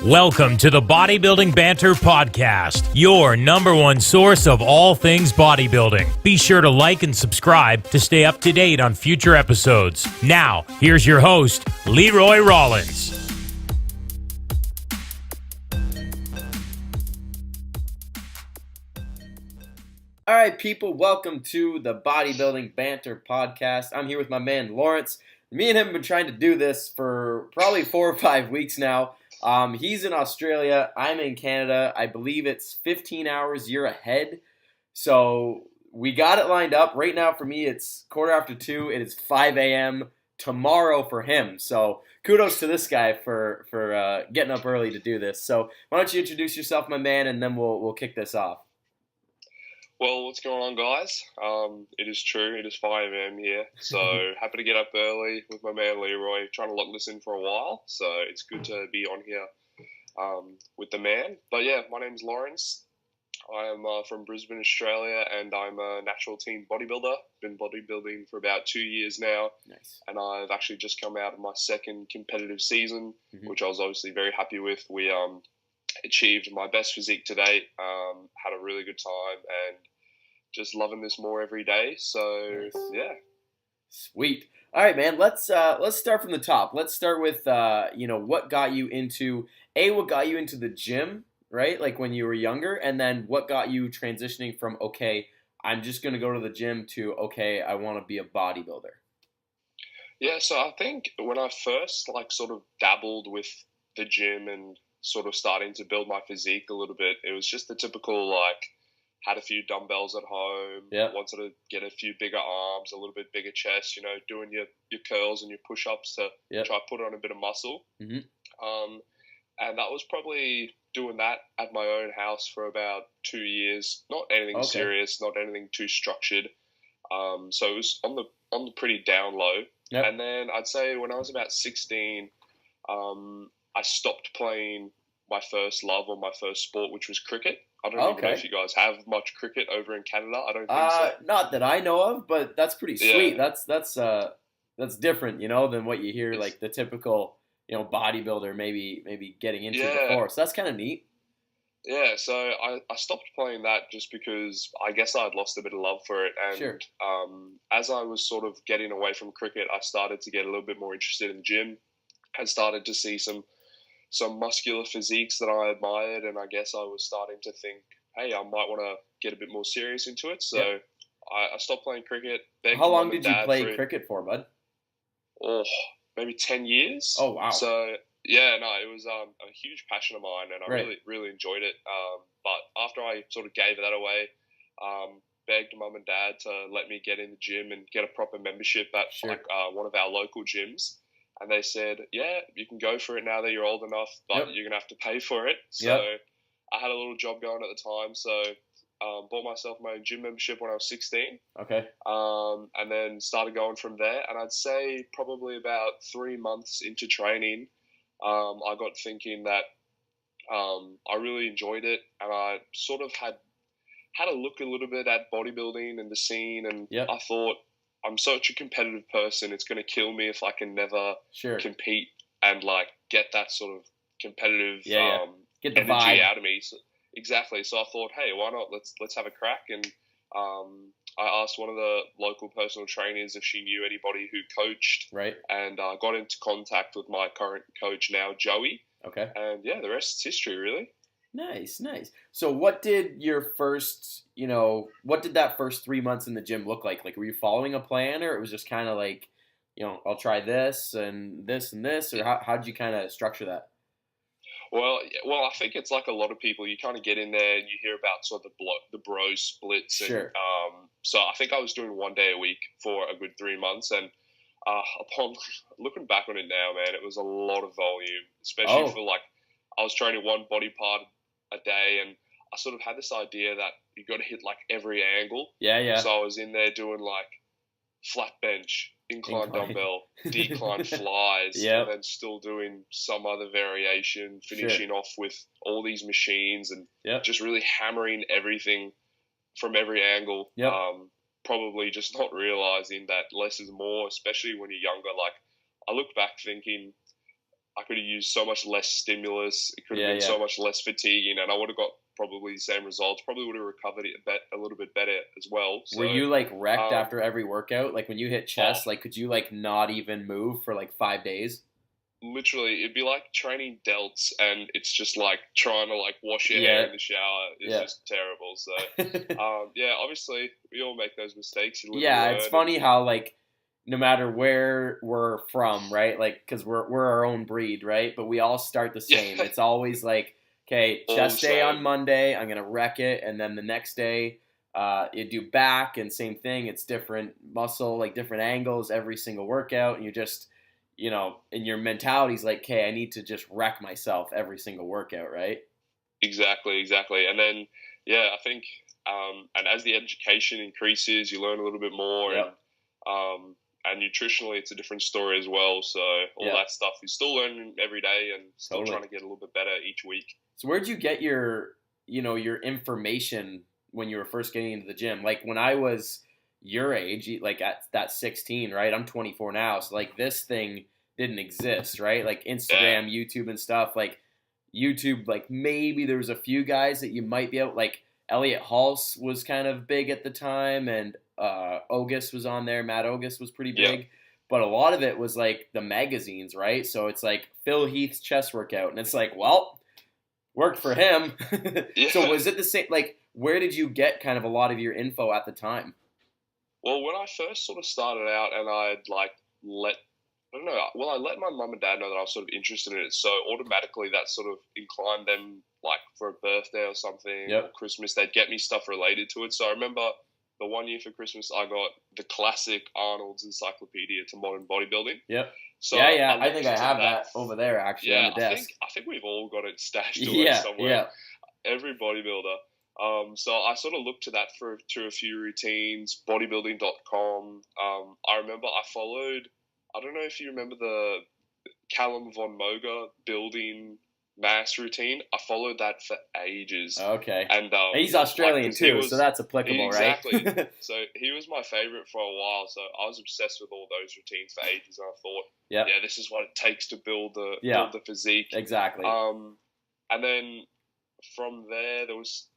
Welcome to the Bodybuilding Banter podcast, your number one source of all things bodybuilding. Be sure to like and subscribe to stay up to date on future episodes. Now, here's your host, Leroy Rollins. All right, people, welcome to the Bodybuilding Banter podcast. I'm here with my man, Lawrence. Me and him have been trying to do this for probably 4 or 5 weeks now. He's in Australia. I'm in Canada. I believe it's 15 hours you're ahead. So we got it lined up. Right now for me, it's 2:15. It is 5 a.m. tomorrow for him. So kudos to this guy for getting up early to do this. So why don't you introduce yourself, my man, and then we'll kick this off. Well, what's going on, guys? It is true. It is 5 a.m. here. So happy to get up early with my man Leroy, trying to lock this in for a while. So it's good to be on here with the man. But yeah, my name's Lawrence. I am from Brisbane, Australia, and I'm a natural teen bodybuilder. Been bodybuilding for about 2 years now. Nice. And I've actually just come out of my second competitive season, which I was obviously very happy with. We achieved my best physique to date, had a really good time, and just loving this more every day. So yeah, sweet. All right, man. Let's start from the top. Let's start with what got you into the gym, right? Like when you were younger, and then what got you transitioning from I'm just gonna go to the gym to I want to be a bodybuilder. Yeah, so I think when I first sort of dabbled with the gym and sort of starting to build my physique a little bit, it was just the typical had a few dumbbells at home, wanted to get a few bigger arms, a little bit bigger chest, doing your curls and your push-ups to try to put on a bit of muscle. And that was probably doing that at my own house for about 2 years. Not anything serious, not anything too structured. So it was on the pretty down low. Yep. And then I'd say when I was about 16, I stopped playing my first love or my first sport, which was cricket. I don't even know if you guys have much cricket over in Canada. I don't think so. Not that I know of, but that's pretty sweet. Yeah. That's different, than what you hear, like the typical, bodybuilder maybe getting into before. So that's kind of neat. Yeah, so I stopped playing that just because I guess I'd lost a bit of love for it. And as I was sort of getting away from cricket, I started to get a little bit more interested in the gym and started to see some muscular physiques that I admired, and I guess I was starting to think, hey, I might want to get a bit more serious into it. So I stopped playing cricket. How long did you play cricket for, bud? Oh, maybe 10 years. Oh, wow. So, yeah, no, it was a huge passion of mine, and I really, really enjoyed it. But after I sort of gave that away, begged mum and dad to let me get in the gym and get a proper membership at one of our local gyms. And they said, yeah, you can go for it now that you're old enough, but you're going to have to pay for it. So I had a little job going at the time. So bought myself my own gym membership when I was 16. Okay. And then started going from there. And I'd say probably about 3 months into training, I got thinking that I really enjoyed it. And I sort of had a look a little bit at bodybuilding and the scene. And I thought, I'm such a competitive person. It's going to kill me if I can never compete and get that sort of competitive get the energy vibe out of me. So, exactly. So I thought, hey, why not? Let's have a crack. And I asked one of the local personal trainers if she knew anybody who coached. Right. And I got into contact with my current coach now, Joey. Okay. And the rest is history, really. Nice. So what did your first, what did that first 3 months in the gym look like? Like, were you following a plan, or it was just kind of like, I'll try this and this and this, or how did you kind of structure that? Well, I think it's like a lot of people. You kind of get in there and you hear about sort of the bro splits. And, so I think I was doing 1 day a week for a good 3 months, and upon looking back on it now, man, it was a lot of volume, especially for I was training one body part a day, and I sort of had this idea that you got to hit every angle. Yeah. So I was in there doing flat bench, incline dumbbell, decline flies, and then still doing some other variation, finishing off with all these machines and just really hammering everything from every angle. Probably just not realizing that less is more, especially when you're younger. I look back thinking I could have used so much less stimulus. It could have been so much less fatiguing, and I would have got probably the same results. Probably would have recovered it a little bit better as well. So, were you like wrecked after every workout? Like when you hit chest, like could you like not even move for like 5 days? Literally, it'd be like training delts, and it's just like trying to like wash your hair in the shower. It's just terrible. So, obviously we all make those mistakes. It's funny how like no matter where we're from, right? Like because we're our own breed, right? But we all start the same. It's always like, okay, chest day on Monday, I'm gonna wreck it, and then the next day, you do back, and same thing. It's different muscle, like different angles every single workout, and you just and your mentality's like, okay, I need to just wreck myself every single workout, right? Exactly. And then, I think, and as the education increases, you learn a little bit more, and nutritionally, it's a different story as well. So all that stuff is still learning every day, and still trying to get a little bit better each week. So where'd you get your information when you were first getting into the gym? Like when I was your age, like at that 16, right? I'm 24 now. So like this thing didn't exist, right? Like Instagram, YouTube and stuff. Like YouTube, like maybe there was a few guys that you might be able, like Elliot Hulse was kind of big at the time, and August was on there. Matt August was pretty big. But a lot of it was like the magazines, right? So it's like Phil Heath's chest workout, and it's like, well, worked for him. So was it the same? Like, where did you get kind of a lot of your info at the time? Well, when I first sort of started out, and I'd like I let my mum and dad know that I was sort of interested in it. So automatically that sort of inclined them, like for a birthday or something, or Christmas, they'd get me stuff related to it. So I remember the one year for Christmas, I got the classic Arnold's Encyclopedia to Modern Bodybuilding. So I think I have that over there actually on the desk. I think we've all got it stashed away somewhere. Every bodybuilder. So I sort of looked to that to a few routines, bodybuilding.com. I remember I followed, I don't know if you remember the Callum von Moger building mass routine. I followed that for ages. Okay. And he's Australian too, so that's applicable, right? Exactly. So he was my favorite for a while. So I was obsessed with all those routines for ages, and I thought, this is what it takes to build the physique. Exactly. And then from there, there was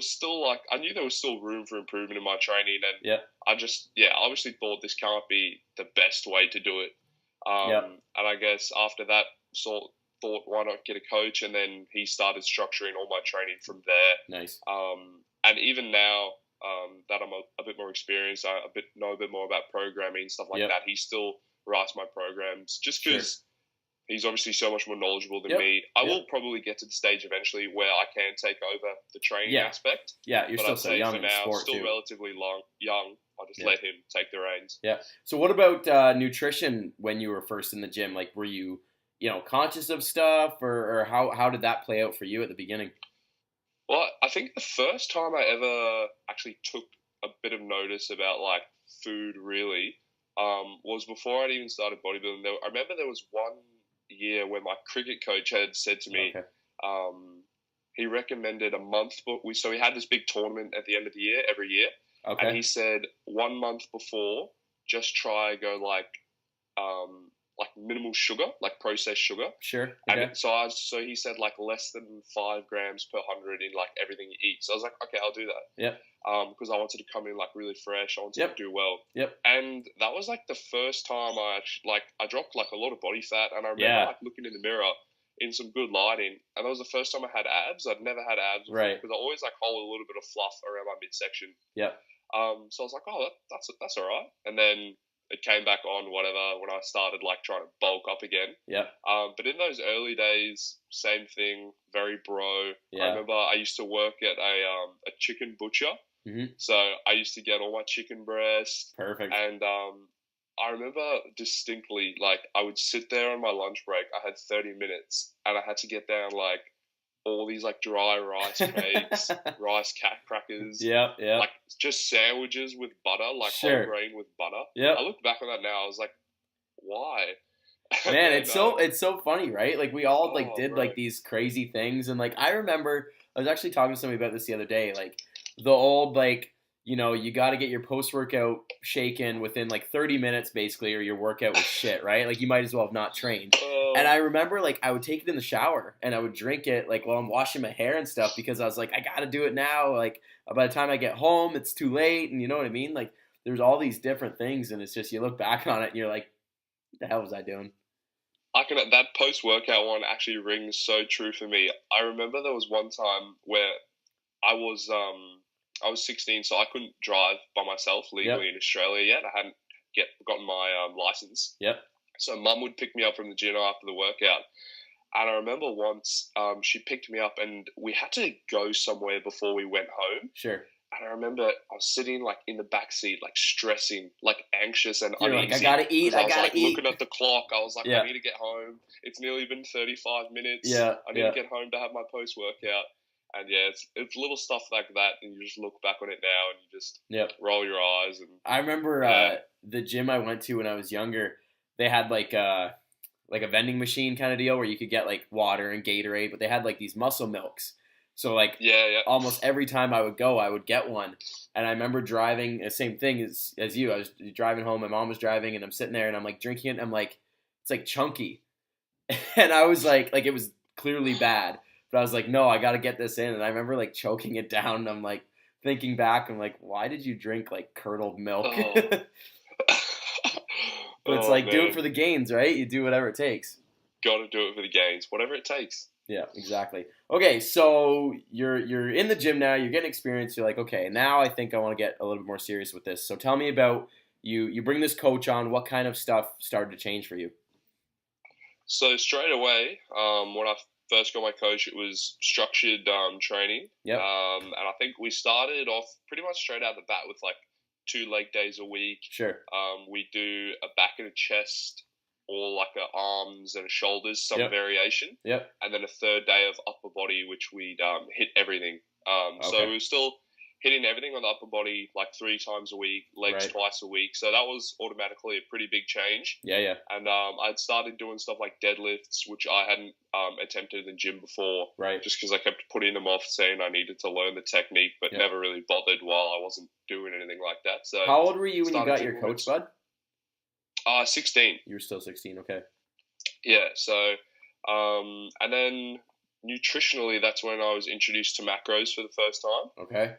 still like, I knew there was still room for improvement in my training, and I just obviously thought this can't be the best way to do it. And I guess after that, thought why not get a coach, and then he started structuring all my training from there. Nice. And even now that I'm a bit more experienced, I know a bit more about programming, stuff like that. He still writes my programs just because he's obviously so much more knowledgeable than me. I will probably get to the stage eventually where I can take over the training aspect. Yeah, you're still so young in sport still too. Relatively young. I'll just let him take the reins. Yeah. So what about nutrition when you were first in the gym? Like, were you conscious of stuff, or how did that play out for you at the beginning? Well, I think the first time I ever actually took a bit of notice about like food really was before I'd even started bodybuilding. I remember there was one year when my cricket coach had said to me, he recommended a month, so we had this big tournament at the end of the year, every year. And he said 1 month before, just try go like minimal sugar, like processed sugar. Sure. Okay. And so he said like less than 5 grams per 100 in like everything you eat. So I was like, okay, I'll do that. Yeah. Because I wanted to come in like really fresh. I wanted to do well. Yep. And that was like the first time I actually I dropped like a lot of body fat, and I remember like looking in the mirror in some good lighting, and that was the first time I had abs. I'd never had abs before, because I always like hold a little bit of fluff around my midsection. Yeah. So I was like, oh, that's all right. And then it came back on when I started like trying to bulk up again. Yeah. But in those early days, same thing, very bro. Yeah. I remember I used to work at a chicken butcher. Mm-hmm. So I used to get all my chicken breast. Perfect. And I remember distinctly, like I would sit there on my lunch break. I had 30 minutes, and I had to get down like all these like dry rice cakes, rice cat crackers. Yeah. Like just sandwiches with butter, like whole grain with butter. Yeah. I look back on that now, I was like, why? Man, it's so funny, right? Like we all did like these crazy things, and like I remember I was actually talking to somebody about this the other day, like the old like, you got to get your post-workout shaken within like 30 minutes basically, or your workout was shit, right? Like you might as well have not trained. And I remember, like, I would take it in the shower and I would drink it, like, while I'm washing my hair and stuff because I was like, I got to do it now. Like, by the time I get home, it's too late. And you know what I mean? Like, there's all these different things. And it's just, you look back on it and you're like, what the hell was I doing? That post-workout one actually rings so true for me. I remember there was one time where I was 16, so I couldn't drive by myself legally in Australia yet. I hadn't gotten my license. Yep. So Mum would pick me up from the gym after the workout. And I remember once she picked me up and we had to go somewhere before we went home. Sure. And I remember I was sitting like in the back seat, like stressing, like anxious and You're uneasy. like, I gotta eat. I gotta eat. Looking at the clock, I was like, I need to get home. It's nearly been 35 minutes. I need to get home to have my post workout. And it's little stuff like that, and you just look back on it now and you just roll your eyes. And I remember the gym I went to when I was younger. They had like a vending machine kind of deal where you could get like water and Gatorade, but they had like these muscle milks. So like almost every time I would go, I would get one. And I remember driving the same thing as you. I was driving home. My mom was driving, and I'm sitting there, and I'm like drinking it. And I'm like, it's like chunky, and I was like it was clearly bad. But I was like, no, I got to get this in. And I remember like choking it down. And I'm like thinking back. I'm like, why did you drink like curdled milk? Oh. But it's like, do it for the gains, right? You do whatever it takes. Got to do it for the gains, whatever it takes. Yeah, exactly. Okay, so you're in the gym now. You're getting experience. You're like, okay, now I think I want to get a little bit more serious with this. So tell me about you. You bring this coach on. What kind of stuff started to change for you? So straight away, when I first got my coach, it was structured training. Yep. And I think we started off pretty much straight out the bat with like 2 leg days a week. Sure. We do a back and a chest, or like a arms and shoulders, some variation. Yep. And then a third day of upper body, which we'd hit everything. So we were still hitting everything on the upper body like 3 times a week, legs twice a week. So that was automatically a pretty big change. Yeah. And I'd started doing stuff like deadlifts, which I hadn't attempted in the gym before. Right. Just because I kept putting them off, saying I needed to learn the technique, but never really bothered while I wasn't doing anything like that. So how old were you when you got your coach, bud? 16. You were still 16, okay. Yeah, so, and then nutritionally, that's when I was introduced to macros for the first time. Okay.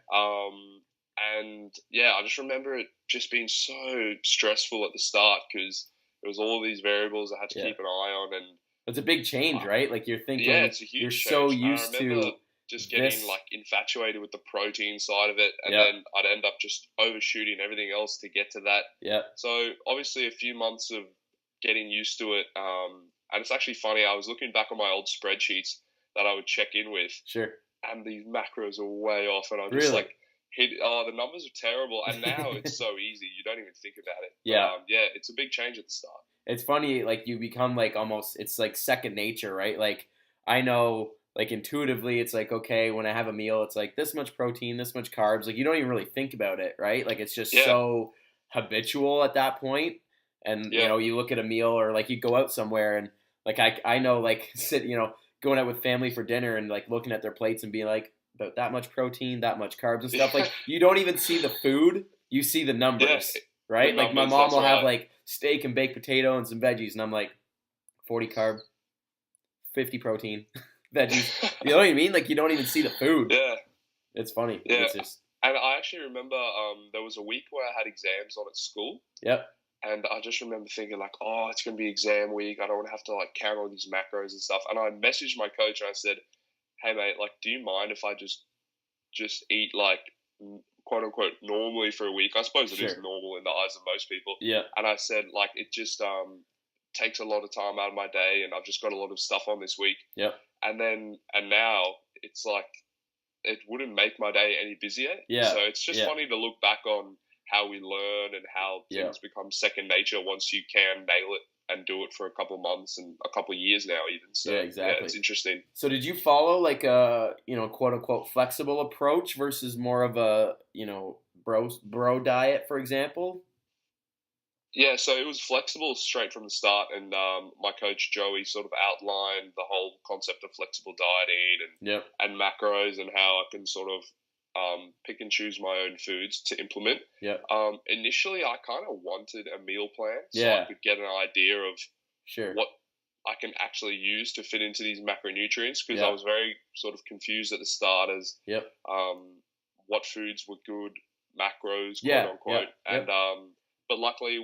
And yeah, I just remember it just being so stressful at the start because there was all these variables I had to keep an eye on. And it's a big change, right? Like you're thinking, it's a huge you're change. so used to just getting like infatuated with the protein side of it, and then I'd end up just overshooting everything else to get to that. Yeah. So obviously a few months of getting used to it, and it's actually funny. I was looking back on my old spreadsheets that I would check in with. Sure. And these macros are way off, and I just like the numbers are terrible. And now it's so easy, you don't even think about it. Yeah. But, it's a big change at the start. It's funny, like you become like almost, it's like second nature, right? Like I know. Like intuitively, it's like, okay, when I have a meal, it's like this much protein, this much carbs. Like you don't even really think about it, right? Like it's just so habitual at that point. And, you know, you look at a meal or like you go out somewhere and like I know like going out with family for dinner and like looking at their plates and being like about that much protein, that much carbs and stuff. Like you don't even see the food, you see the numbers, right? The like numbers, my mom will have like steak and baked potato and some veggies and I'm like 40 carb, 50 protein. Veggies, you know what I mean? Like you don't even see the food. Yeah, it's funny. Yeah, it's just... and I actually remember there was a week where I had exams on at school. Yep. And I just remember thinking like, oh, it's gonna be exam week. I don't want to have to like count all these macros and stuff. And I messaged my coach and I said, hey mate, like, do you mind if I just eat like quote unquote normally for a week? I suppose it is normal in the eyes of most people. Yeah. And I said like it just takes a lot of time out of my day, and I've just got a lot of stuff on this week. Yep. And now it's like it wouldn't make my day any busier. Yeah. So it's just funny to look back on how we learn and how things become second nature once you can nail it and do it for a couple of months and a couple of years now even. So exactly. It's interesting. So did you follow like a, quote unquote flexible approach versus more of a, bro diet, for example? Yeah, so it was flexible straight from the start, and my coach Joey sort of outlined the whole concept of flexible dieting and macros and how I can sort of pick and choose my own foods to implement. Yeah. Initially, I kind of wanted a meal plan so I could get an idea of sure. what I can actually use to fit into these macronutrients, because Yeah. I was very sort of confused at the start as Yep. what foods were good macros, Yeah, quote unquote. yeah, And but luckily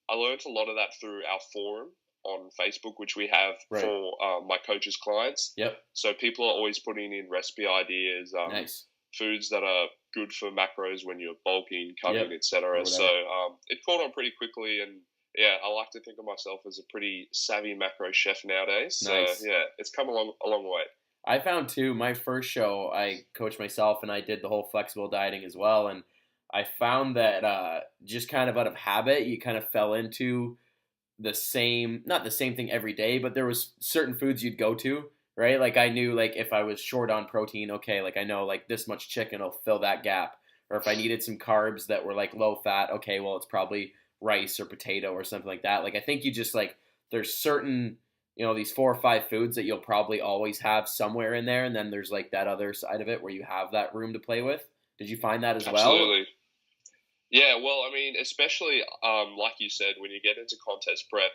I learned a lot of that through our forum on Facebook, which we have Right. for my coach's clients. Yep. So people are always putting in recipe ideas, Nice. foods that are good for macros when you're bulking, cutting, Yep. etc. Or So whatever. it caught on pretty quickly, and yeah, I like to think of myself as a pretty savvy macro chef nowadays. So Nice. yeah, it's come a long way. I found too, my first show, I coached myself and I did the whole flexible dieting as well. And I found that just kind of out of habit, you kind of fell into the same, not the same thing every day, but there was certain foods you'd go to, right? Like I knew like if I was short on protein, okay, like I know like this much chicken will fill that gap. Or if I needed some carbs that were like low fat, okay, well it's probably rice or potato or something like that. Like I think you just like, there's certain, these 4 or 5 foods that you'll probably always have somewhere in there. And then there's like that other side of it where you have that room to play with. Did you find that as well? Absolutely. Yeah, well, I mean, especially like you said, when you get into contest prep,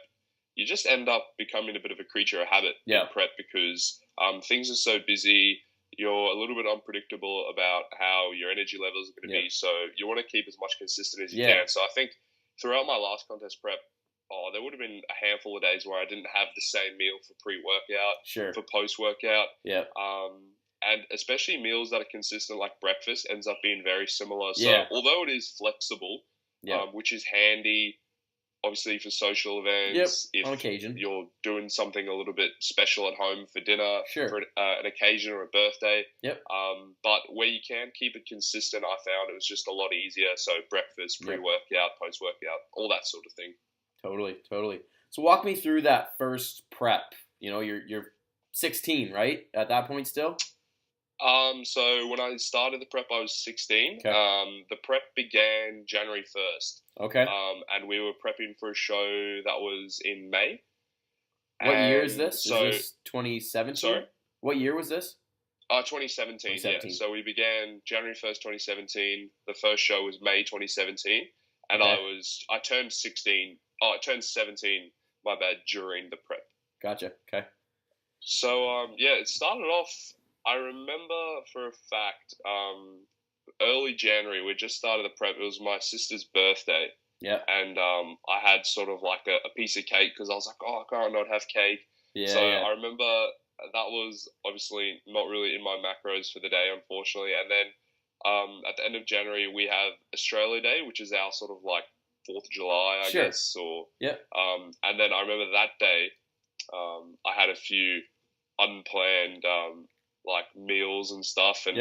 you just end up becoming a bit of a creature of habit in prep, because things are so busy. You're a little bit unpredictable about how your energy levels are going to be. So you want to keep as much consistent as you can. So I think throughout my last contest prep, there would have been a handful of days where I didn't have the same meal for pre-workout, for post-workout. Yeah. And especially meals that are consistent, like breakfast, ends up being very similar. So although it is flexible, which is handy, obviously for social events, if on occasion you're doing something a little bit special at home for dinner, for an occasion or a birthday. But where you can keep it consistent, I found it was just a lot easier. So breakfast, pre-workout, post-workout, all that sort of thing. Totally. So walk me through that first prep. You're 16, right? At that point still? So when I started the prep, I was 16. The prep began January 1st. Okay. And we were prepping for a show that was in May. What year is this? So, is this 2017? Sorry? What year was this? 2017, yeah. So we began January 1st, 2017. The first show was May 2017. And I turned 16. I turned 17, my bad, during the prep. Gotcha. Okay. So, it started off, I remember for a fact, early January, we just started the prep. It was my sister's birthday. Yeah. And I had sort of like a piece of cake, because I was like, I can't not have cake. Yeah. So I remember that was obviously not really in my macros for the day, unfortunately. And then at the end of January, we have Australia Day, which is our sort of like 4th of July, I guess. And then I remember that day, I had a few unplanned like meals and stuff. And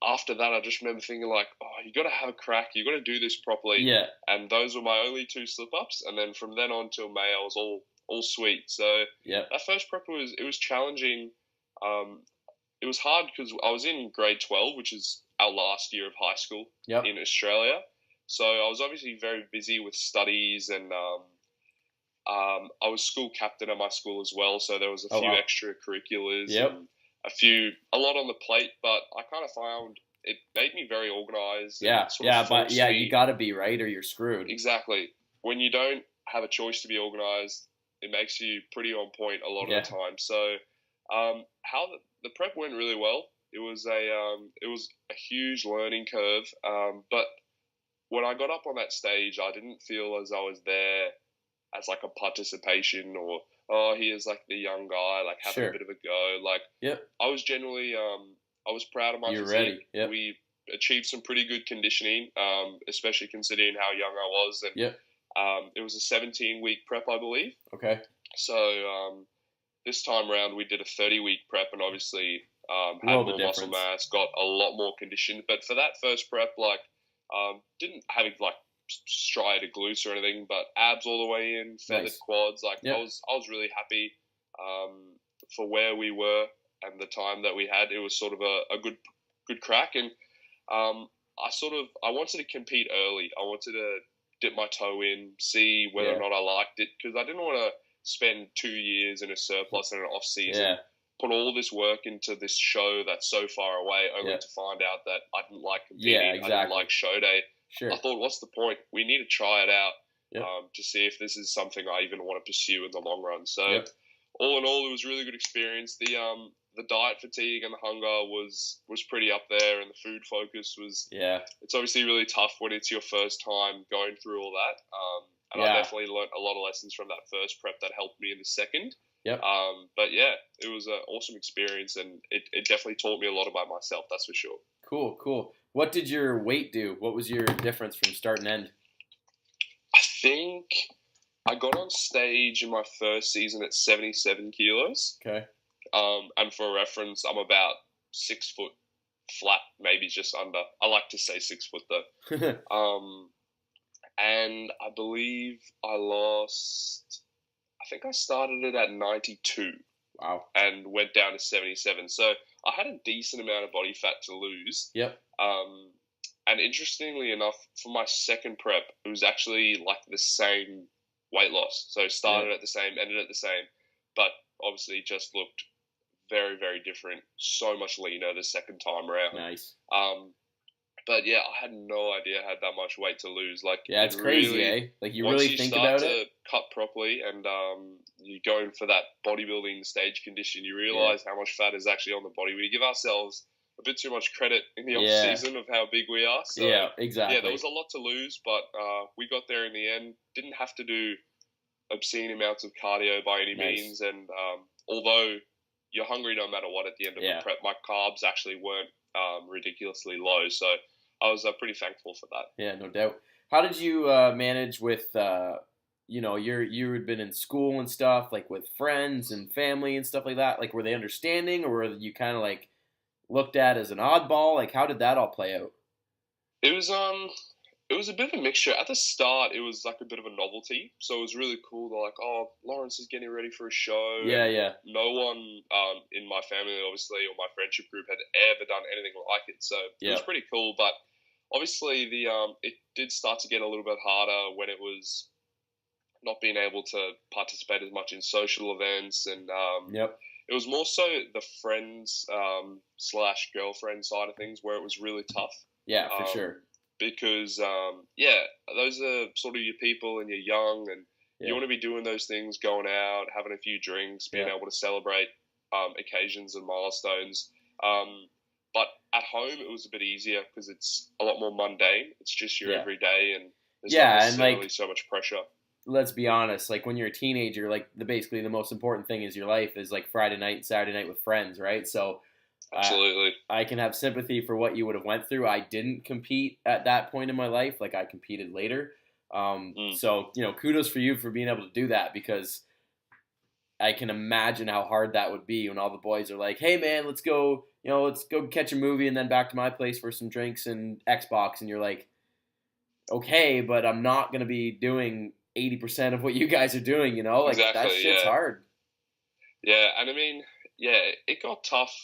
after that, I just remember thinking like, you got to have a crack. You got to do this properly. Yeah. And those were my only 2 slip-ups. And then from then on till May, I was all sweet. So that first prep it was challenging. It was hard because I was in grade 12, which is our last year of high school in Australia. So I was obviously very busy with studies, and I was school captain at my school as well. So there was a few extracurriculars and a lot on the plate, but I kind of found it made me very organized. You got to be, right, or you're screwed. Exactly. When you don't have a choice to be organized, it makes you pretty on point a lot of the time. So how the prep went really well. It was a huge learning curve, but when I got up on that stage, I didn't feel as I was there as like a participation or here's like the young guy like having a bit of a go. Like I was generally I was proud of my physique. Ready. We achieved some pretty good conditioning, especially considering how young I was. And it was a 17-week prep, I believe. Okay. So this time around, we did a 30-week prep, and obviously had more muscle mass, got a lot more conditioned. But for that first prep, like didn't have like striated glutes or anything, but abs all the way in, feathered quads. Like I was really happy for where we were and the time that we had. It was sort of a good crack, and I wanted to compete early. I wanted to dip my toe in, see whether or not I liked it, because I didn't want to spend 2 years in a surplus and an off season, put all this work into this show that's so far away, only to find out that I didn't like competing, I didn't like show day. I thought, what's the point? We need to try it out to see if this is something I even want to pursue in the long run. So all in all, it was a really good experience. The diet fatigue and the hunger was pretty up there, and the food focus was. Yeah. It's obviously really tough when it's your first time going through all that. And I definitely learned a lot of lessons from that first prep that helped me in the second. Yep. But yeah, it was an awesome experience, and it definitely taught me a lot about myself. That's for sure. Cool. What did your weight do? What was your difference from start and end? I think I got on stage in my first season at 77 kilos. Okay. And for reference, I'm about 6 foot flat, maybe just under. I like to say 6 foot though. And I believe I think I started it at 92. Wow. And went down to 77. So I had a decent amount of body fat to lose. Yep. And interestingly enough, for my second prep, it was actually like the same weight loss. So started at the same, ended at the same, but obviously just looked very, very different. So much leaner the second time around. Nice. But yeah, I had no idea I had that much weight to lose. Like, yeah, it's crazy, eh? Like, you really think about it. Once you start to cut properly and you go in for that bodybuilding stage condition, you realize how much fat is actually on the body. We give ourselves a bit too much credit in the off season of how big we are. So, yeah, exactly. Yeah, there was a lot to lose, but we got there in the end. Didn't have to do obscene amounts of cardio by any means, and although you're hungry no matter what at the end of the prep, my carbs actually weren't ridiculously low. So I was pretty thankful for that. Yeah, no doubt. How did you manage with, you had been in school and stuff, like with friends and family and stuff like that? Like, were they understanding, or were you kind of like looked at as an oddball? Like, how did that all play out? It was a bit of a mixture. At the start, it was like a bit of a novelty. So it was really cool. They're like, oh, Lawrence is getting ready for a show. Yeah. No one in my family, obviously, or my friendship group had ever done anything like it. So it was pretty cool. But obviously, it did start to get a little bit harder when it was not being able to participate as much in social events. And it was more so the friends / girlfriend side of things where it was really tough. Yeah, for sure. Because, those are sort of your people, and you're young, and you want to be doing those things, going out, having a few drinks, being able to celebrate occasions and milestones. But at home, it was a bit easier because it's a lot more mundane. It's just your everyday, and there's not necessarily so much pressure. Let's be honest, like when you're a teenager, like basically the most important thing is your life is like Friday night and Saturday night with friends, right? So absolutely, I can have sympathy for what you would have went through. I didn't compete at that point in my life. Like, I competed later. So, kudos for you for being able to do that, because I can imagine how hard that would be when all the boys are like, hey man, let's go catch a movie and then back to my place for some drinks and Xbox. And you're like, okay, but I'm not going to be doing 80% of what you guys are doing, like exactly, that shit's hard. Yeah. And I mean, it got tough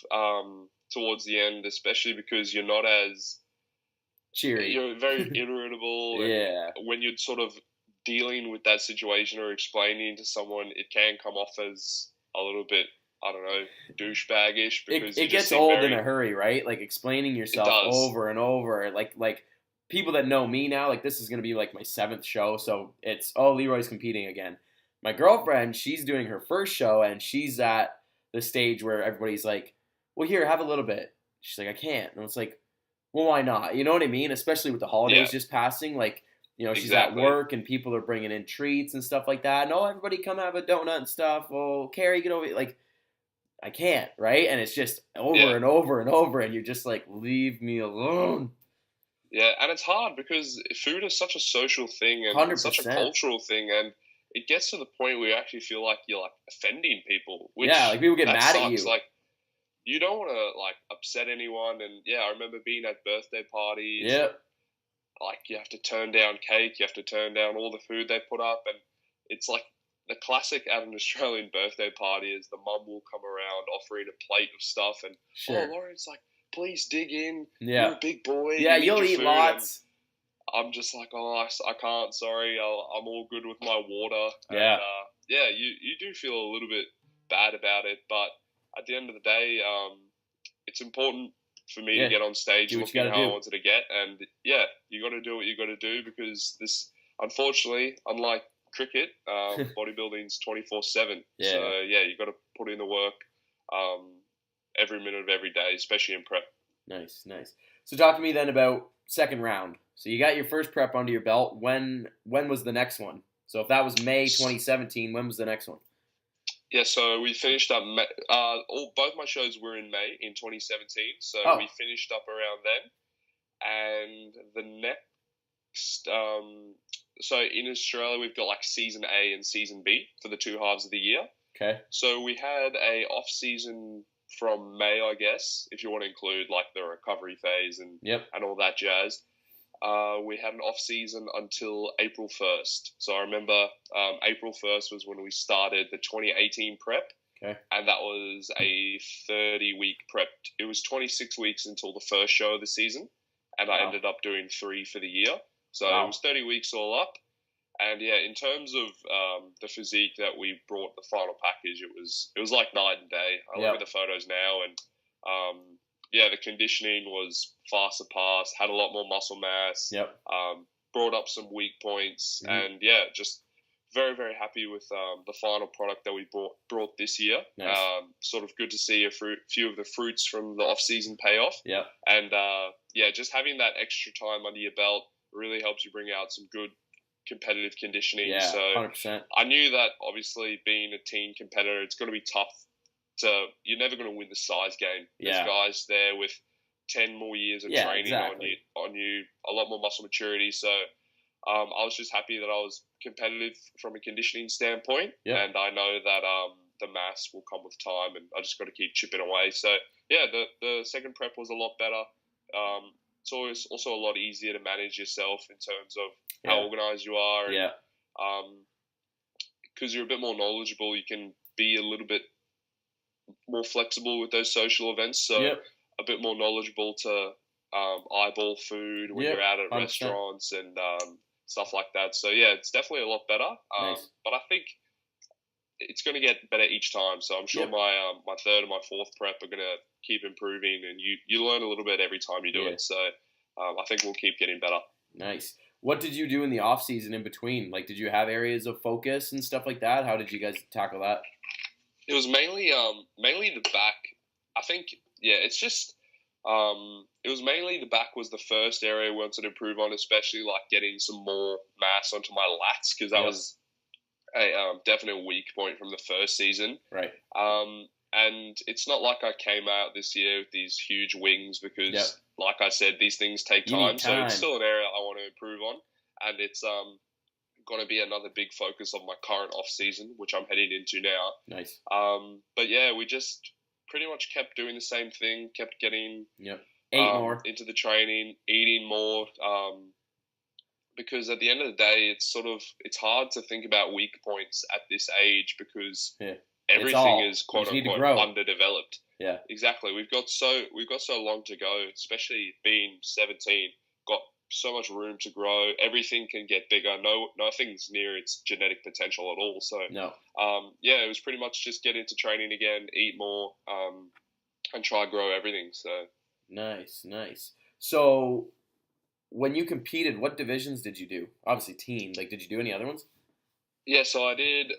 towards the end, especially because you're not as cheery. You're very irritable. And when you're sort of dealing with that situation or explaining to someone, it can come off as a little bit, I don't know, douchebaggish. Because it gets old in a hurry, right? Like, explaining yourself over and over. Like people that know me now, like, this is going to be like my 7th show. So it's, Leroy's competing again. My girlfriend, she's doing her first show, and she's at the stage where everybody's like, well, here, have a little bit. She's like, I can't. And it's like, well, why not? You know what I mean? Especially with the holidays just passing. Like, she's at work and people are bringing in treats and stuff like that. And, everybody come have a donut and stuff. Well, Carrie, get over it. Like, I can't, right? And it's just over and over and over. And you're just like, leave me alone. Yeah, and it's hard because food is such a social thing and 100%. Such a cultural thing. And it gets to the point where you actually feel like you're like offending people. Which like people get mad at you. Like, you don't want to like upset anyone. And I remember being at birthday parties. Yeah. Like, you have to turn down cake, you have to turn down all the food they put up, and it's like the classic at an Australian birthday party is the mum will come around offering a plate of stuff, and Lawrence, like, please dig in. You're a big boy. Yeah, you'll eat lots. I'm just like, I can't. Sorry, I'm all good with my water. Yeah. And, you do feel a little bit bad about it, but at the end of the day, it's important for me to get on stage looking how I wanted to get, and you got to do what you got to do, because this, unfortunately, unlike cricket, bodybuilding's 24/7. Yeah. So yeah, you got to put in the work every minute of every day, especially in prep. Nice. So talk to me then about second round. So you got your first prep under your belt. When was the next one? So if that was May 2017, when was the next one? Yeah, so we finished up. Both my shows were in May in 2017. So we finished up around then, and the next. So in Australia, we've got like season A and season B for the two halves of the year. Okay. So we had a off season from May, I guess, if you want to include like the recovery phase and all that jazz. We had an off season until April 1st. So I remember April 1st was when we started the 2018 prep. Okay. And that was a 30-week prep. It was 26 weeks until the first show of the season, and I ended up doing 3 for the year. So it was 30 weeks all up. And yeah, in terms of the physique that we brought the final package, it was like night and day. I look at the photos now, and the conditioning was far surpassed. Had a lot more muscle mass. Brought up some weak points, and just very, very happy with the final product that we brought this year. Nice. Sort of good to see a few of the fruits from the off season pay off. And just having that extra time under your belt really helps you bring out some good competitive conditioning. Yeah, so 100%. I knew that obviously being a teen competitor, it's going to be tough. You're never going to win the size game. There's guys there with 10 more years of training on you, a lot more muscle maturity. So I was just happy that I was competitive from a conditioning standpoint, and I know that the mass will come with time, and I just got to keep chipping away. So yeah, the second prep was a lot better. It's always also a lot easier to manage yourself in terms of how organized you are. And, because you're a bit more knowledgeable, you can be a little bit more flexible with those social events. So a bit more knowledgeable to eyeball food when you're out at 100%. Restaurants and stuff like that. So yeah, it's definitely a lot better. Nice. But I think it's going to get better each time. So I'm sure my third and my fourth prep are going to keep improving, and you learn a little bit every time you do it. So I think we'll keep getting better. Nice. What did you do in the off season in between? Like, did you have areas of focus and stuff like that? How did you guys tackle that? It was mainly the back. I think it's just it was mainly the back was the first area we wanted to improve on, especially like getting some more mass onto my lats, because that was a definite weak point from the first season. Right. And it's not like I came out this year with these huge wings, because like I said, these things take time. So it's still an area I want to improve on, and it's going to be another big focus of my current off season, which I'm heading into now. Nice. But yeah, we just pretty much kept doing the same thing, kept getting more into the training, eating more, because at the end of the day, it's hard to think about weak points at this age, because everything is quote unquote underdeveloped. Yeah, exactly. We've got so long to go, especially being 17. Got so much room to grow. Everything can get bigger. Nothing's near its genetic potential at all. So it was pretty much just get into training again, eat more, and try to grow everything. So nice. So when you competed, what divisions did you do? Obviously teen. Like, did you do any other ones? Yeah, so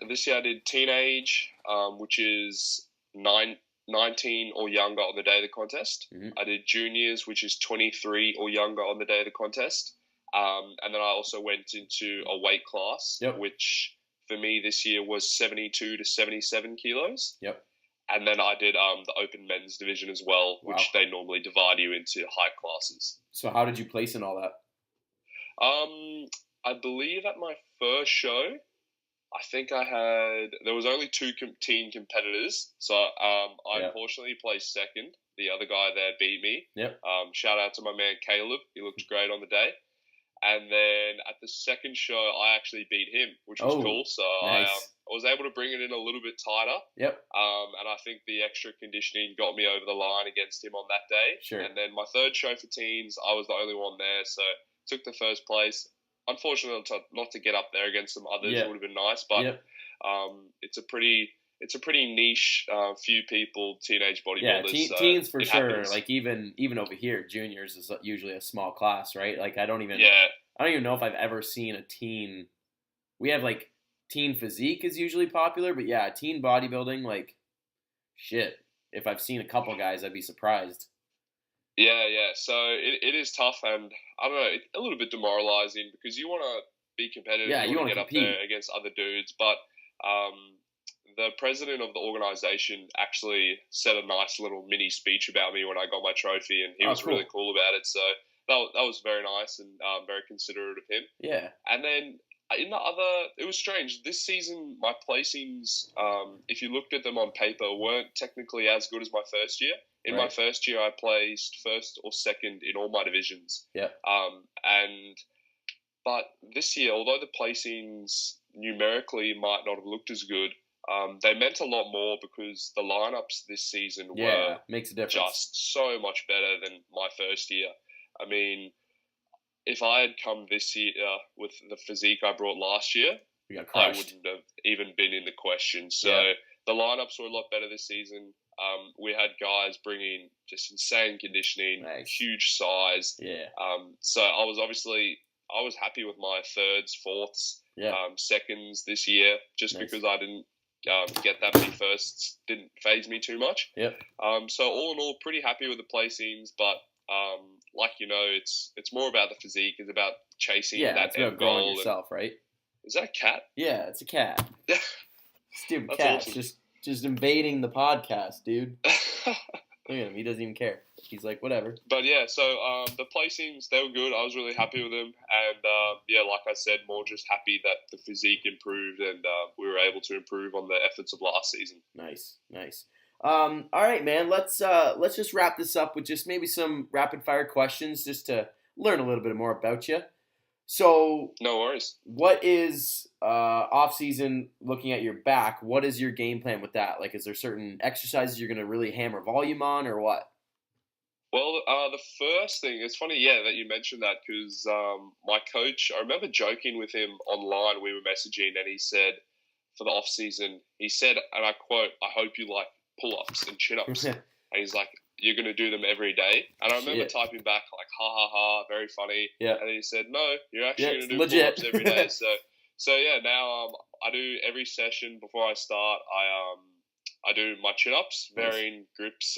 this year I did teenage, which is 19 or younger on the day of the contest. Mm-hmm. I did juniors, which is 23 or younger on the day of the contest. And then I also went into a weight class, which for me this year was 72 to 77 kilos. Yep. And then I did the open men's division as well, which they normally divide you into height classes. So how did you place in all that? I believe at my first show, I think there was only 2 teen competitors. So I unfortunately placed second. The other guy there beat me. Yep. Shout out to my man Caleb. He looked great on the day. And then at the second show, I actually beat him, which was cool. So nice. I was able to bring it in a little bit tighter. Yep. And I think the extra conditioning got me over the line against him on that day. Sure. And then my third show for teens, I was the only one there. So took the first place. Unfortunately, not to get up there against some others, it would have been nice. But it's a pretty niche few people, teenage bodybuilders. Yeah, teens for sure. Happens. Like even over here, juniors is usually a small class, right? Like I don't even know if I've ever seen a teen. We have like teen physique is usually popular, but yeah, teen bodybuilding, like, shit. If I've seen a couple guys, I'd be surprised. Yeah. So it is tough, and I don't know, it's a little bit demoralizing because you want to be competitive. Yeah, you want want to to get compete up there against other dudes, but the president of the organization actually said a nice little mini speech about me when I got my trophy, and he was cool. really cool about it. So that was very nice and very considerate of him. Yeah. And then it was strange. This season, my placings, if you looked at them on paper, weren't technically as good as my first year. In my first year, I placed first or second in all my divisions. Yeah. But this year, although the placings numerically might not have looked as good, they meant a lot more because the lineups this season were makes a difference. Just so much better than my first year. I mean, if I had come this year with the physique I brought last year, I wouldn't have even been in the question. So the lineups were a lot better this season. We had guys bringing just insane conditioning, huge size. Yeah. So I was happy with my thirds, fourths, seconds this year, just because I didn't get that many firsts. Didn't phase me too much. Yep. So all in all, pretty happy with the placings, but like it's more about the physique. It's about chasing that end goal. Growing yourself, right? Is that a cat? Yeah, it's a cat. Stupid That's cat, awesome. just invading the podcast, dude. Look at him; he doesn't even care. He's like, whatever. But yeah, so the placings, they were good. I was really happy with them, and like I said, more just happy that the physique improved and we were able to improve on the efforts of last season. Nice. All right, man. Let's just wrap this up with just maybe some rapid fire questions, just to learn a little bit more about you. So, no worries. What is off season? Looking at your back, what is your game plan with that? Like, is there certain exercises you're going to really hammer volume on, or what? Well, the first thing, it's funny, that you mentioned that because my coach, I remember joking with him online. We were messaging, and he said for the off season, he said, and I quote, "I hope you like pull-ups and chin-ups." And he's like, "You're going to do them every day?" And I remember typing back like, "Ha ha ha, very funny." Yeah. And then he said, "No, you're actually going to do legit. pull-ups every day." So yeah, now I do every session before I start. I do my chin-ups, varying grips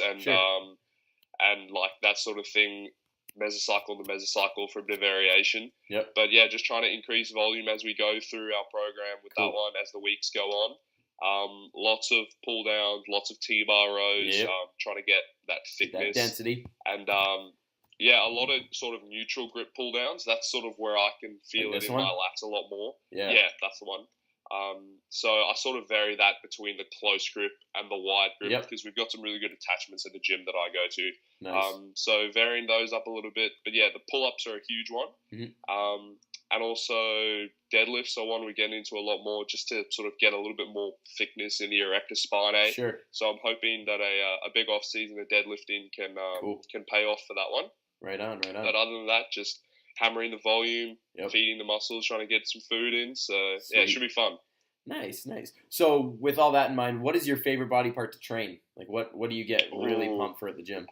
and like that sort of thing, mesocycle to mesocycle for a bit of variation. Yep. But yeah, just trying to increase volume as we go through our program with that one as the weeks go on. Lots of pull downs, lots of T-bar rows, trying to get that thickness. That density. And a lot of sort of neutral grip pull downs. That's sort of where I can feel it in my lats a lot more. Yeah, that's the one. So I sort of vary that between the close grip and the wide grip because we've got some really good attachments at the gym that I go to. Nice. So varying those up a little bit. But yeah, the pull-ups are a huge one. Mm-hmm. And also deadlifts are one we get into a lot more just to sort of get a little bit more thickness in the erector spinae. Sure. So I'm hoping that a big off season of deadlifting can pay off for that one. Right on. But other than that, just hammering the volume, feeding the muscles, trying to get some food in. So yeah, it should be fun. Nice. So with all that in mind, what is your favorite body part to train? Like what do you get really pumped for at the gym?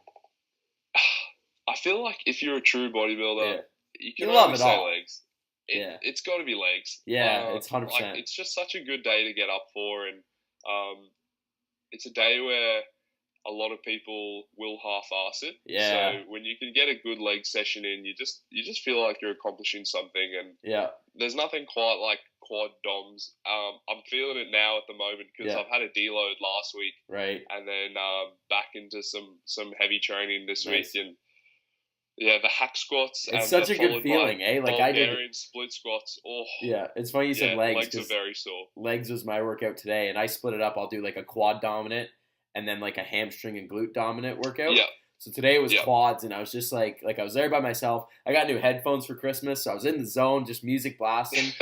I feel like if you're a true bodybuilder, you can love it say all. legs. It's got to be legs. Yeah, it's 100%. Like, it's just such a good day to get up for, and it's a day where a lot of people will half-ass it. Yeah. So when you can get a good leg session in, you just feel like you're accomplishing something, and there's nothing quite like quad DOMs. I'm feeling it now at the moment because I've had a deload last week, right, and then back into some heavy training this week, and the hack squats. It's such a good feeling, eh? Like I did split squats. Oh, yeah, it's funny you said legs. Legs are very sore. Legs was my workout today, and I split it up. I'll do like a quad dominant and then like a hamstring and glute dominant workout. Yeah. So today was quads, and I was just like I was there by myself. I got new headphones for Christmas, so I was in the zone, just music blasting,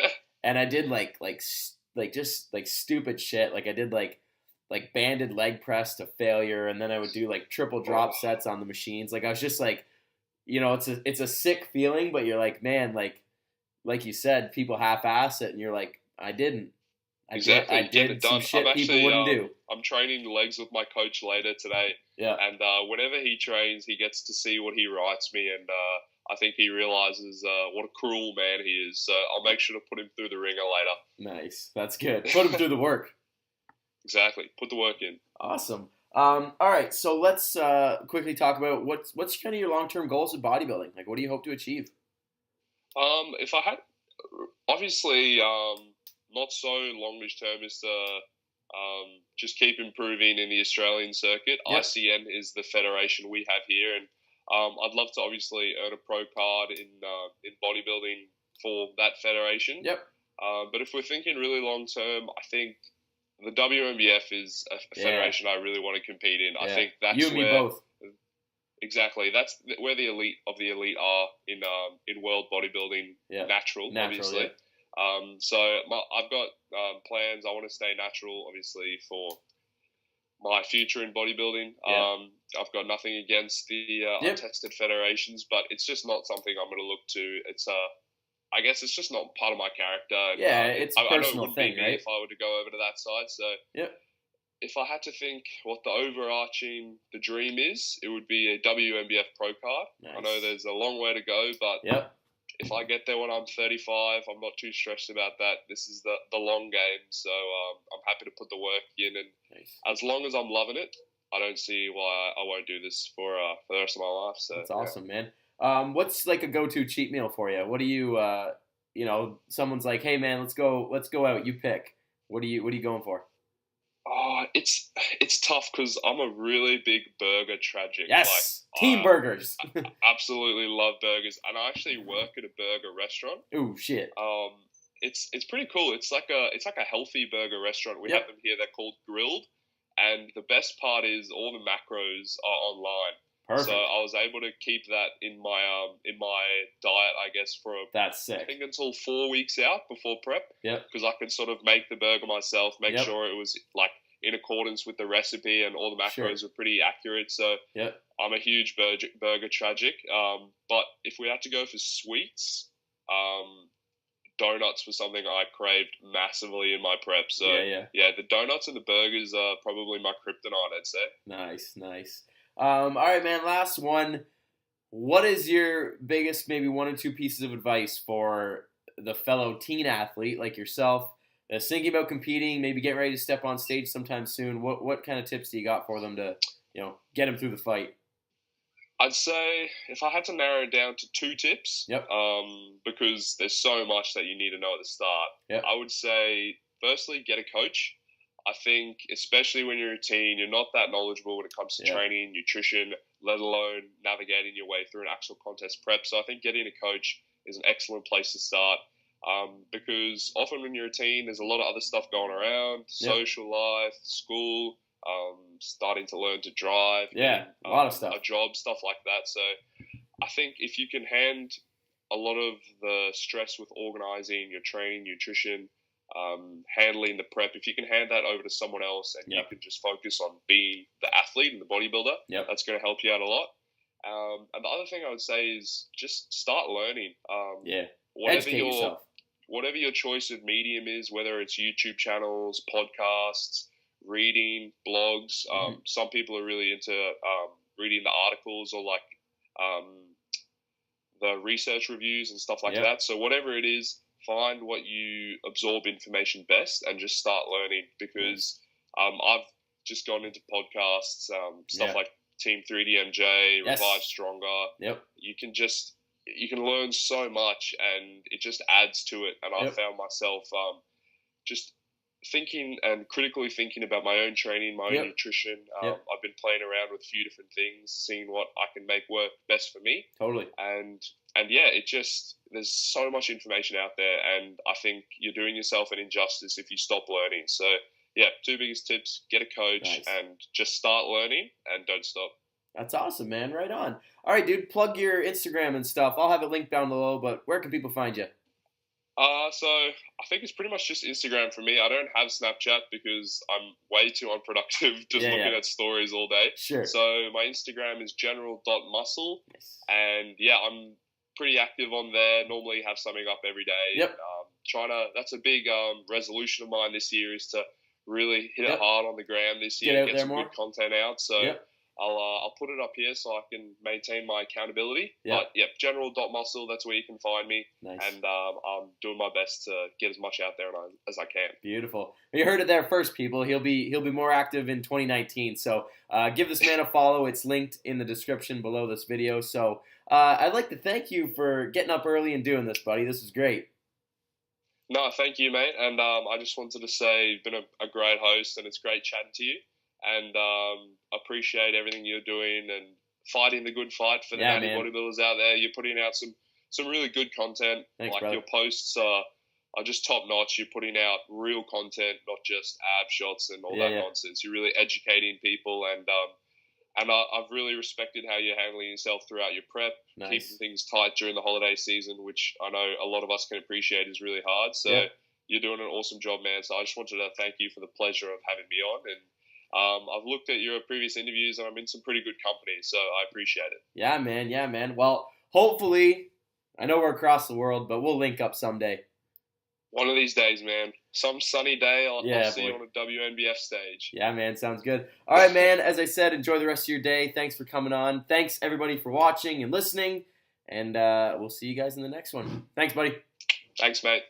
and I did like stupid shit. Like I did like banded leg press to failure, and then I would do like triple drop sets on the machines. Like I was just like, it's a sick feeling, but you're like, man, like you said, people half-ass it, and you're like, I didn't. I did some shit people wouldn't do. I'm training legs with my coach later today. Yeah. And whenever he trains, he gets to see what he writes me, and I think he realizes what a cruel man he is. So I'll make sure to put him through the ringer later. Nice. That's good. Put him through the work. Exactly. Put the work in. Awesome. All right, so let's quickly talk about what's kind of your long-term goals with bodybuilding. Like, what do you hope to achieve? If I had, obviously, not so longish term is to just keep improving in the Australian circuit. Yep. ICN is the federation we have here, and I'd love to obviously earn a pro card in bodybuilding for that federation. Yep. But if we're thinking really long term, I think the WMBF is a federation I really want to compete in. I think that's you and me both. Exactly. That's where the elite of the elite are in world bodybuilding. Natural, obviously. Yeah. So I've got plans. I want to stay natural, obviously, for my future in bodybuilding. I've got nothing against the untested federations, but it's just not something I'm going to look to. It's I guess it's just not part of my character. And, it's a personal thing, right? If I were to go over to that side, so if I had to think what the dream is, it would be a WMBF pro card. Nice. I know there's a long way to go, but if I get there when I'm 35, I'm not too stressed about that. This is the long game, so I'm happy to put the work in, and as long as I'm loving it, I don't see why I won't do this for the rest of my life. So that's awesome, man. What's like a go-to cheat meal for you? What do you, someone's like, hey man, let's go out. You pick. What are you going for? It's tough because I'm a really big burger tragic. Yes, team burgers. I absolutely love burgers, and I actually work at a burger restaurant. Ooh, shit. It's pretty cool. It's like a healthy burger restaurant. We have them here. They're called Grilled, and the best part is all the macros are online. Perfect. So I was able to keep that in my diet, I guess, for that's sick. I think until 4 weeks out before prep. Yep. Because I could sort of make the burger myself, make sure it was like in accordance with the recipe, and all the macros were pretty accurate. So I'm a huge burger tragic. But if we had to go for sweets, donuts was something I craved massively in my prep. So the donuts and the burgers are probably my kryptonite, I'd say. Nice. All right, man, last one. What is your biggest, maybe one or two pieces of advice for the fellow teen athlete like yourself that's thinking about competing, maybe getting ready to step on stage sometime soon? What kind of tips do you got for them to, get them through the fight? I'd say if I had to narrow it down to 2 tips, because there's so much that you need to know at the start, I would say, firstly, get a coach. I think, especially when you're a teen, you're not that knowledgeable when it comes to training, nutrition, let alone navigating your way through an actual contest prep. So I think getting a coach is an excellent place to start, because often when you're a teen, there's a lot of other stuff going around, social life, school, starting to learn to drive, a lot of stuff, a job, stuff like that. So I think if you can hand a lot of the stress with organizing your training, nutrition, handling the prep, if you can hand that over to someone else and you can just focus on being the athlete and the bodybuilder, that's going to help you out a lot. And the other thing I would say is just start learning. Educate yourself. Whatever your choice of medium is, whether it's YouTube channels, podcasts, reading, blogs. Some people are really into reading the articles or the research reviews and stuff like that. So whatever it is, find what you absorb information best and just start learning, because I've just gone into podcasts, stuff like Team 3DMJ, Revive Stronger. You can learn so much and it just adds to it. And I found myself just thinking and critically thinking about my own training, my own nutrition. I've been playing around with a few different things, seeing what I can make work best for me. Totally. And it just, there's so much information out there, and I think you're doing yourself an injustice if you stop learning. So 2 biggest tips: get a coach and just start learning and don't stop. That's awesome, man. Right on. All right, dude, plug your Instagram and stuff. I'll have it linked down below, but where can people find you? So I think it's pretty much just Instagram for me. I don't have Snapchat because I'm way too unproductive just looking at stories all day. Sure. So my Instagram is general.muscle. And I'm pretty active on there. Normally have something up every day. That's a big resolution of mine this year, is to really hit it hard on the gram this year, get some good content out. So I'll put it up here so I can maintain my accountability. Yep. But yeah, general.muscle, that's where you can find me. Nice. And I'm doing my best to get as much out there as I can. Beautiful. You heard it there first, people. He'll be more active in 2019. So give this man a follow. It's linked in the description below this video. So I'd like to thank you for getting up early and doing this, buddy. This is great. No, thank you, mate. And I just wanted to say you've been a great host, and it's great chatting to you. And appreciate everything you're doing and fighting the good fight for the natty bodybuilders out there. You're putting out some really good content. Thanks, like brother. Your posts are just top notch. You're putting out real content, not just ab shots and all that nonsense. You're really educating people, and I've really respected how you're handling yourself throughout your prep, keeping things tight during the holiday season, which I know a lot of us can appreciate is really hard. So you're doing an awesome job, man. So I just wanted to thank you for the pleasure of having me on. And I've looked at your previous interviews, and I'm in some pretty good company, so I appreciate it. Yeah, man. Well, hopefully, I know we're across the world, but we'll link up someday. One of these days, man. Some sunny day, I'll see you on a WNBF stage. Yeah, man. Sounds good. All right, man. As I said, enjoy the rest of your day. Thanks for coming on. Thanks, everybody, for watching and listening, and we'll see you guys in the next one. Thanks, buddy. Thanks, mate.